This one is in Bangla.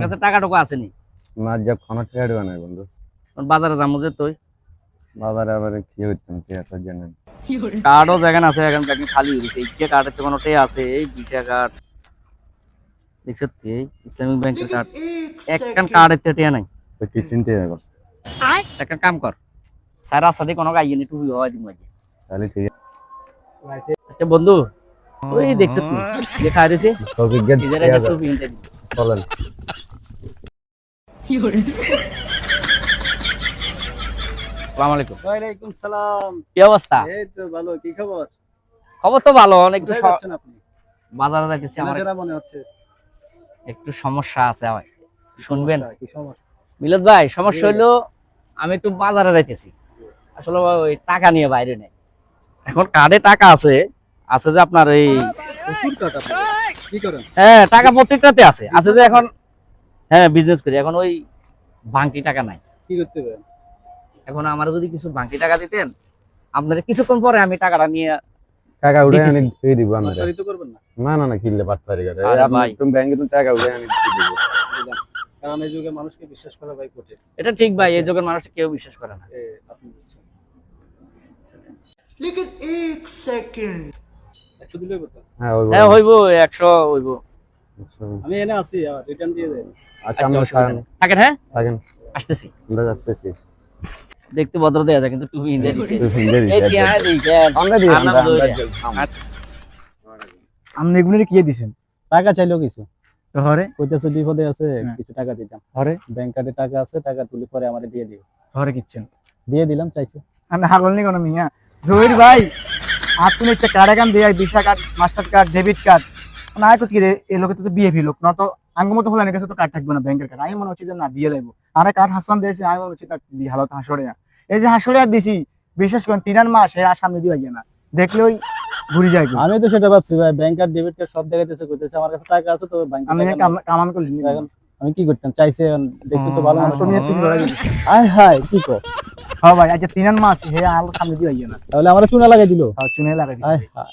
কাছে টাকা টাকা আছে নি? না যা খানা ঠেড়ে বানাই বন্ধু। বাজারে যাবো যে তুই বাজারে আবার কি হইতাম কি এত জানেন। কার্ডও যেখানে আছে এখন দেখেন খালি হয়ে গেছে। এই কার্ডের তো কোনোটাই আছে, এই বিটা কার্ড দেখছো এই ইসলামিক ব্যাংকের কার্ড, একখান কার্ডের টেটিয়া নাই। তো কি চিনতে হবে একটা কাম কর, স্যার সাথে কোনো গাইয়ে নি টুপি হওয়া দিন মাঝে। তাহলে ঠিক আচ্ছা বন্ধু, ওই দেখছো তুই যে খাই রয়েছে আছে অভিজ্ঞতা নিজেরা যে টুপি কিনতে দিবি। চলেন। আসসালামু আলাইকুম। ওয়ালাইকুম সালাম। কি অবস্থা? এই তো ভালো, কি খবর? খবর তো ভালো, অনেক কোথায় যাচ্ছেন আপনি? বাজারে যাচ্ছি। আমার চেনা মনে হচ্ছে। একটু সমস্যা আছে ভাই, শুনবেন? কি সমস্যা? মিলাদ ভাই, সমস্যা হলো আমি একটু বাজারে যাইতেছি, আসলে ওই টাকা নিয়ে বাইরে নেই। এখন কার্ডে টাকা আছে, আছে যে আপনার এই প্রচুর টাকা আপনার। কি করেন? হ্যাঁ টাকা প্রত্যেকটাতে আছে, আছে যে এখন হ্যাঁ বিজনেস করি। এখন ওই বাংকি টাকা নাই। কি করতে হবে? এখন আমার যদি কিছু বাংকি টাকা দিতেন, আপনারা কিছুক্ষণ পরে আমি টাকাটা নিয়ে টাকা উড়ে আনি দিতেছি। দিয়ে দিব আমরা। বাটপারি তো করবেন না। না না না কিনলে পাটপারি করে আরে আপনি ভাই। তুমি ব্যাংকে তো টাকা উড়ে আনি দিয়ে দিব। বুঝলাম। কারণ এই যুগে মানুষকে বিশ্বাস করা ভাই কঠিন। এটা ঠিক ভাই, এই যুগের মানুষ কেউ বিশ্বাস করে না। আপনি বলছেন। लेकिन 1 সেকেন্ড 100 দিলে কত? হ্যাঁ ওই হ্যাঁ হইব 100 হইব। আমি এনে আছি, রিটার্ন দিয়ে দেন। আচ্ছা আমরা থাকেন, হ্যাঁ থাকেন আসতেছি। আমরা যাচ্ছি। দেখতে ভদ্র দেয়া যায় কিন্তু টুপি হিন্দে দিছে। তুই হিন্দে এই কি আয় দেখেন আমরা দিই আমরা আপনি এগুলো কি দিবেন? টাকা চাইলো কিছু। তো হরে কইতাছে বিপদে আছে, কিছু টাকা দিতাম। হরে ব্যাংক কার্ডে টাকা আছে, টাকা তুলে পরে আমারে দিয়ে দিও। হরে কিচ্ছেন দিয়ে দিলাম, চাইছে। আমি হাগল নি কোনো মিয়া জহির ভাই আপনি একটা কার্ড এখান দিয়ে visa card, master card, debit card না কো কি রে এই লোকে তো বিএপি লোক না, তো আঙ্গমতো হলে কাছে তো কার্ড থাকবে না ব্যাংকের কার্ড। আমি মনে হচ্ছে যে না দিয়ে দেবো। আরে কার্ড হাসান দিয়েছে, আমি মনে হচ্ছে কার্ড দিয়ে হালত হাসরে। এই যে হাসরে আর দিছি, বিশেষ করে 3 মাস এর সামনে দিয়ে গিয়ে না দেখলে ওই ঘুরি যায়। আমি তো সেটা ভাবছি ভাই, ব্যাংক কার্ড, ডেবিট কার্ড সব দেখাইতেছে, কইতেছে আমার কাছে টাকা আছে, তো ব্যাংকে আমি কামান করলি এখন আমি কি করতাম? চাইছে দেখতে তো ভালো মানুষ। তুমি একটু ধরে দিছি। আয় হায় কি কর? হ্যাঁ ভাই আজ 3 মাস হে আলো সামনে দিয়ে গিয়ে না, তাহলে আমার চুনা লাগাই দিল। চুনে লাগাই দিছি। আয় হায়